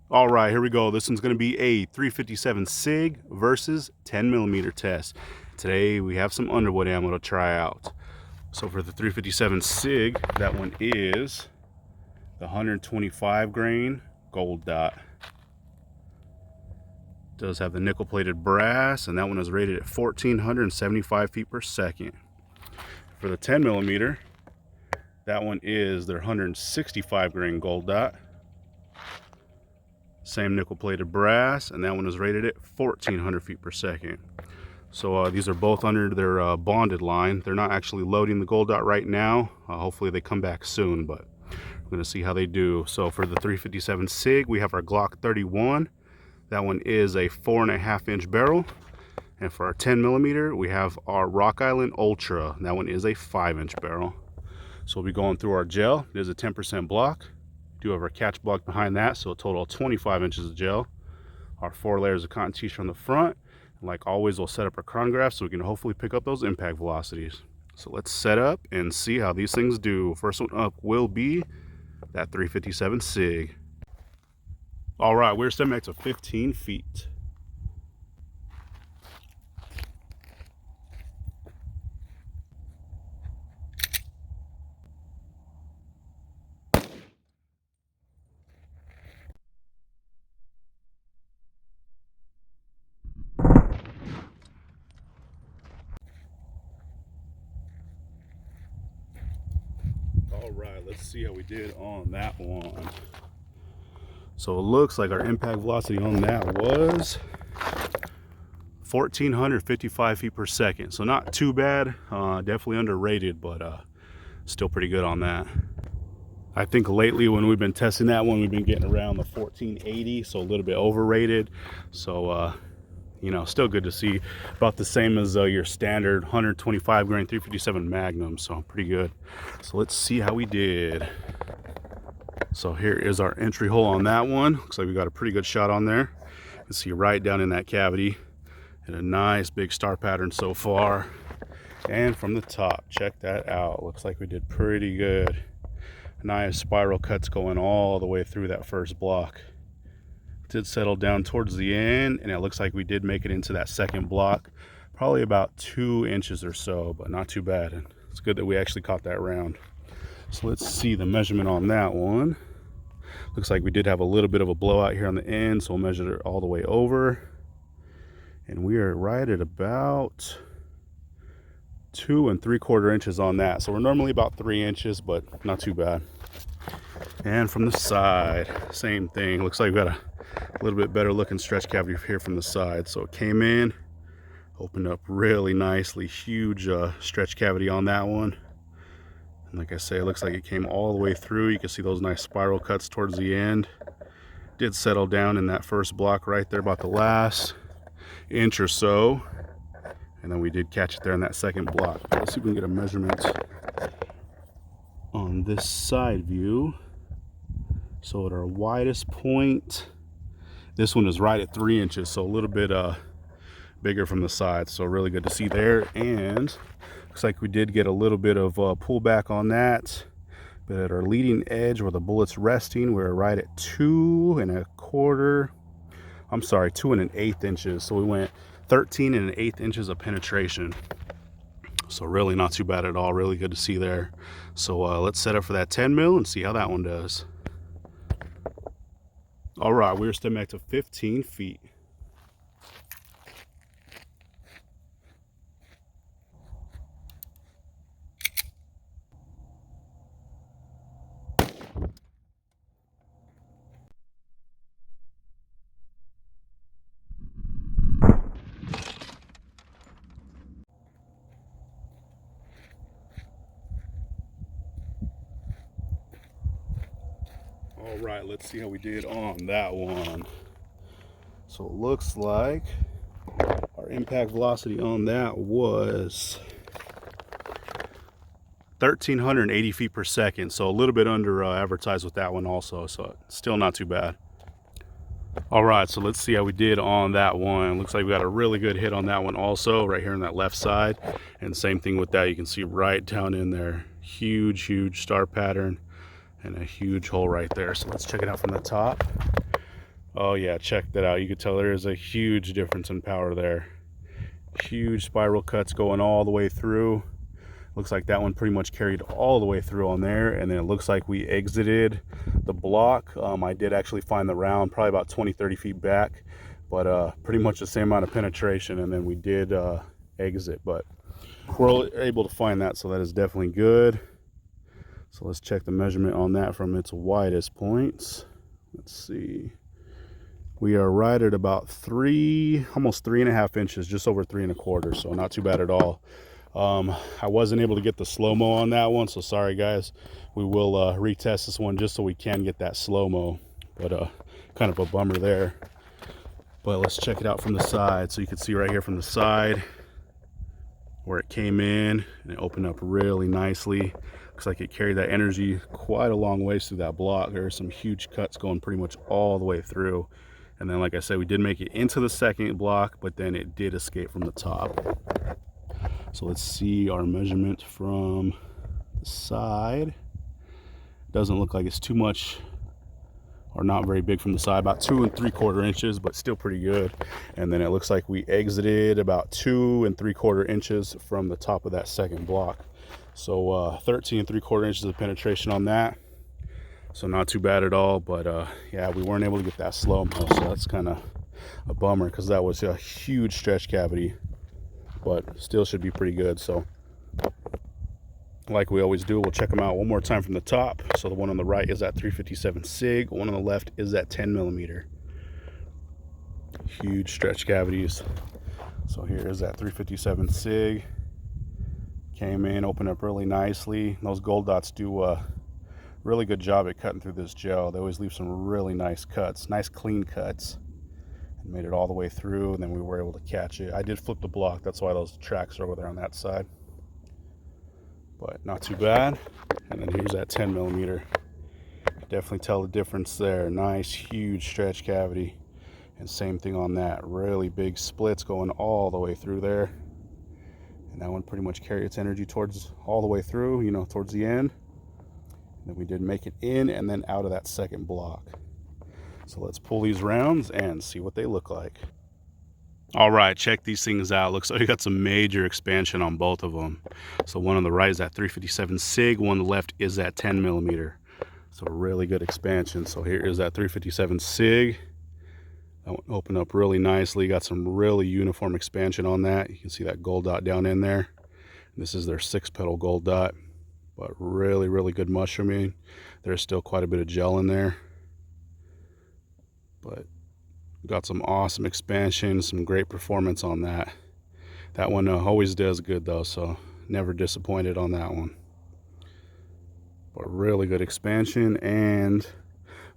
All right, here we go. This one's going to be a 357 SIG versus 10mm test. Today we have some Underwood ammo to try out. So for the 357 SIG, that one is the 125 grain gold dot. Does have the nickel plated brass, and that one is rated at 1475 feet per second. For the 10mm, that one is their 165 grain gold dot. Same nickel plated brass, and that one is rated at 1400 feet per second. So these are both under their bonded line. They're not actually loading the gold dot right now. Hopefully they come back soon, but we're going to see how they do. So for the 357 SIG, we have our Glock 31. That one is a 4.5-inch barrel. And for our 10mm, we have our Rock Island Ultra. That one is a 5-inch barrel. So we'll be going through our gel. It is a 10% block. Do have our catch block behind that, so a total of 25 inches of gel. Our 4 layers of cotton tissue on the front. And like always, we'll set up our chronograph so we can hopefully pick up those impact velocities. So let's set up and see how these things do. First one up will be that 357 SIG. All right, we're stepping back to 15 feet. All right, let's see how we did on that one. So it looks like our impact velocity on that was 1455 feet per second. So not too bad, definitely underrated, but still pretty good on that. I think lately when we've been testing that one, we've been getting around the 1480, so a little bit overrated. So you know, still good to see. About the same as your standard 125 grain 357 Magnum, so pretty good. So let's see how we did. So here is our entry hole on that one. Looks like we got a pretty good shot on there. You can see right down in that cavity, and a nice big star pattern so far. And from the top, check that out. Looks like we did pretty good. Nice spiral cuts going all the way through that first block. Did settle down towards the end, and it looks like we did make it into that second block, probably about 2 inches or so, but not too bad. And it's good that we actually caught that round. So let's see the measurement on that one. Looks like we did have a little bit of a blowout here on the end, so we'll measure it all the way over, and we are right at about 2 3/4 inches on that. So we're normally about 3 inches, but not too bad. And from the side, same thing. Looks like we got a little bit better looking stretch cavity here from the side. So it came in, opened up really nicely, huge stretch cavity on that one. And like I say, it looks like it came all the way through. You can see those nice spiral cuts towards the end. Did settle down in that first block right there, about the last inch or so. And then we did catch it there in that second block. Let's see if we can get a measurement on this side view. So at our widest point, this one is right at 3 inches, so a little bit bigger from the side. So really good to see there. And looks like we did get a little bit of pullback on that. But at our leading edge where the bullet's resting, we're right at 2 1/8 inches. So we went 13 1/8 inches of penetration. So really not too bad at all. Really good to see there. So let's set up for that 10mm and see how that one does. All right, we're stepping back to 15 feet. All right, let's see how we did on that one. So it looks like our impact velocity on that was 1,380 feet per second. So a little bit under advertised with that one also. So still not too bad. All right, so let's see how we did on that one. Looks like we got a really good hit on that one also, right here on that left side. And same thing with that, you can see right down in there. Huge star pattern and a huge hole right there. So let's check it out from the top. Oh yeah, check that out. You can tell there is a huge difference in power there. Huge spiral cuts going all the way through. Looks like that one pretty much carried all the way through on there, and then it looks like we exited the block. I did actually find the round probably about 20-30 feet back, but pretty much the same amount of penetration, and then we did exit, but we're able to find that, so that is definitely good. So let's check the measurement on that from its widest points. Let's see. We are right at about almost 3.5 inches, just over 3.25, so not too bad at all. I wasn't able to get the slow-mo on that one, so sorry guys. We will retest this one just so we can get that slow-mo, but kind of a bummer there. But let's check it out from the side. So you can see right here from the side where it came in, and it opened up really nicely. Looks like it carried that energy quite a long ways through that block. There are some huge cuts going pretty much all the way through. And then, like I said, we did make it into the second block, but then it did escape from the top. So let's see our measurement from the side. Doesn't look like it's too much or not very big from the side, about 2 3/4 inches, but still pretty good. And then it looks like we exited about 2 3/4 inches from the top of that second block. So 13 3/4 inches of penetration on that. So not too bad at all, but yeah, we weren't able to get that slow-mo, so that's kind of a bummer because that was a huge stretch cavity, but still should be pretty good. So like we always do, we'll check them out one more time from the top. So the one on the right is at 357 SIG, one on the left is at 10 millimeter. Huge stretch cavities. So here is that 357 SIG. Came in, opened up really nicely. Those gold dots do a really good job at cutting through this gel. They always leave some really nice cuts, nice clean cuts. And made it all the way through, and then we were able to catch it. I did flip the block, that's why those tracks are over there on that side. But not too bad. And then here's that 10 millimeter. Definitely tell the difference there. Nice, huge stretch cavity. And same thing on that. Really big splits going all the way through there. And that one pretty much carried its energy towards all the way through, you know, towards the end. And then we did make it in and then out of that second block. So let's pull these rounds and see what they look like. All right, check these things out. Looks like we got some major expansion on both of them. So one on the right is at 357 SIG, one on the left is at 10 millimeter. So really good expansion. So here is that 357 SIG. That one opened up really nicely. Got some really uniform expansion on that. You can see that gold dot down in there. This is their 6-petal gold dot, but really, really good mushrooming. There's still quite a bit of gel in there, but got some awesome expansion, some great performance on that. That one always does good though, so never disappointed on that one. But really good expansion. And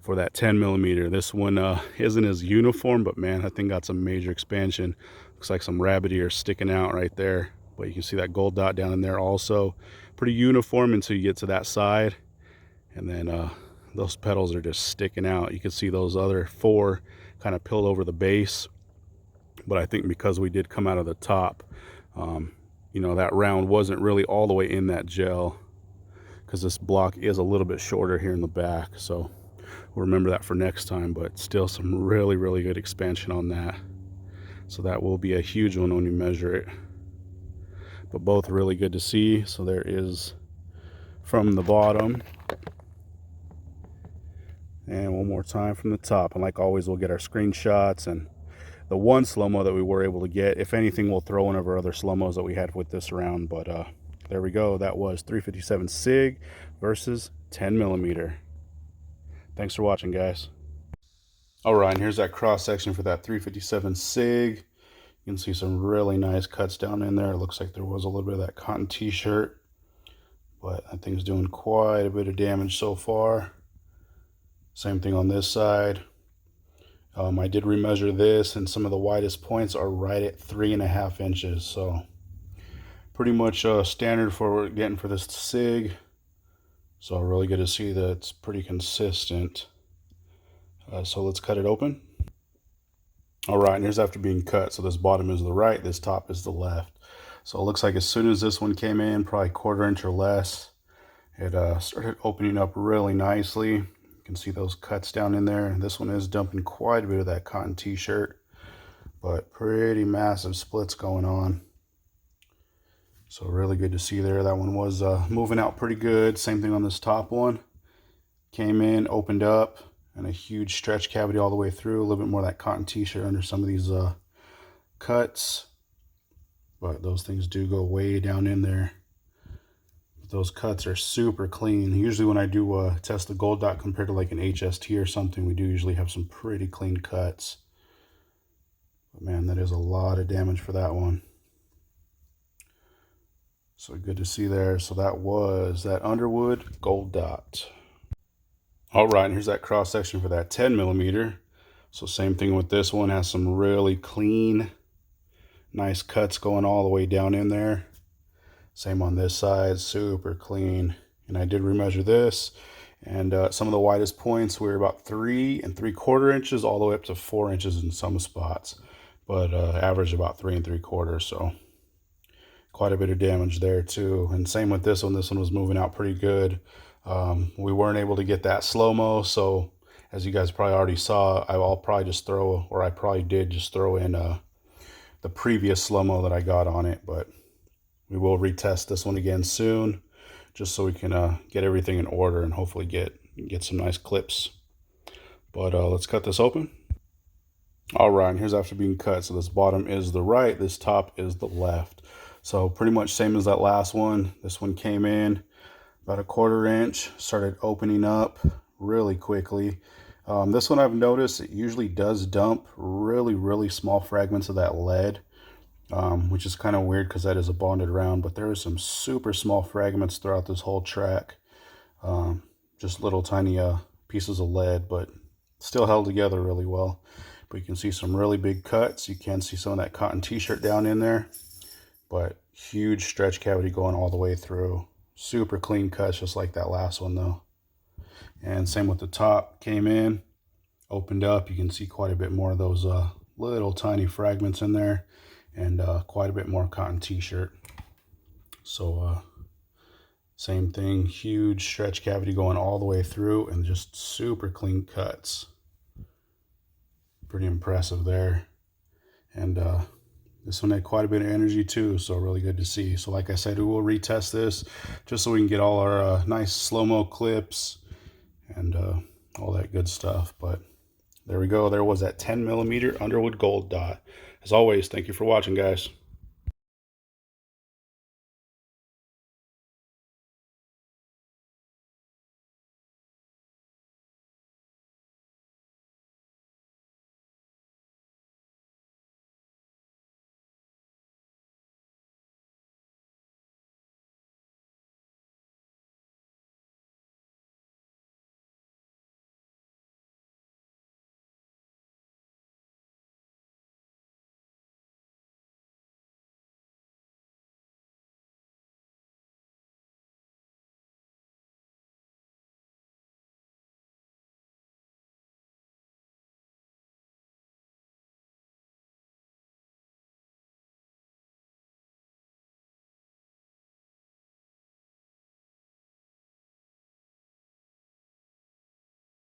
for that 10 millimeter, this one isn't as uniform, but man, I think got some major expansion. Looks like some rabbit ears sticking out right there, but you can see that gold dot down in there also. Pretty uniform until you get to that side, and then those petals are just sticking out. You can see those other 4 kind of pilled over the base, but I think because we did come out of the top, you know, that round wasn't really all the way in that gel, because this block is a little bit shorter here in the back. So we'll remember that for next time, but still some really, really good expansion on that. So that will be a huge one when you measure it, but both really good to see. So there is from the bottom, and one more time from the top. And like always, we'll get our screenshots and the one slow-mo that we were able to get. If anything, we'll throw one of our other slow-mos that we had with this round. But there we go. That was 357 SIG versus 10 millimeter. Thanks for watching, guys. All right, and here's that cross section for that 357 SIG. You can see some really nice cuts down in there. It looks like there was a little bit of that cotton t-shirt, but that thing's doing quite a bit of damage so far. Same thing on this side. I did remeasure this, and some of the widest points are right at 3.5 inches. So pretty much standard for what we're getting for this SIG. So really good to see that it's pretty consistent. So let's cut it open. All right, and here's after being cut. So this bottom is the right, this top is the left. So it looks like as soon as this one came in, probably 1/4 inch or less, it started opening up really nicely. You can see those cuts down in there. This one is dumping quite a bit of that cotton t-shirt, but pretty massive splits going on. So really good to see there. That one was moving out pretty good. Same thing on this top one. Came in, opened up, and a huge stretch cavity all the way through. A little bit more of that cotton t-shirt under some of these cuts. But those things do go way down in there. Those cuts are super clean. Usually when I do test the gold dot compared to like an HST or something, we do usually have some pretty clean cuts. But man, that is a lot of damage for that one. So good to see there. So that was that Underwood gold dot. All right, and here's that cross section for that 10 millimeter. So same thing with this one, has some really clean, nice cuts going all the way down in there. Same on this side, super clean. And I did remeasure this, and some of the widest points were about 3 3/4 inches all the way up to 4 inches in some spots, but average about 3 3/4. So quite a bit of damage there too. And same with this one. This one was moving out pretty good. We weren't able to get that slow-mo, so as you guys probably already saw, I'll probably just throw, or I probably did just throw in the previous slow-mo that I got on it, but we will retest this one again soon, just so we can get everything in order and hopefully get some nice clips. But let's cut this open. All right, and here's after being cut. So this bottom is the right, this top is the left. So pretty much same as that last one. This one came in about 1/4 inch, started opening up really quickly. This one I've noticed, it usually does dump really small fragments of that lead, which is kind of weird because that is a bonded round, but there are some super small fragments throughout this whole track. Just little tiny pieces of lead, but still held together really well. But you can see some really big cuts. You can see some of that cotton t-shirt down in there, but huge stretch cavity going all the way through. Super clean cuts, just like that last one though. And same with the top, came in, opened up. You can see quite a bit more of those little tiny fragments in there, and quite a bit more cotton t-shirt. So same thing, huge stretch cavity going all the way through, and just super clean cuts. Pretty impressive there. And this one had quite a bit of energy too, so really good to see. So like I said, we will retest this just so we can get all our nice slow-mo clips and all that good stuff. But there we go. There was that 10 millimeter Underwood gold dot. As always, thank you for watching, guys.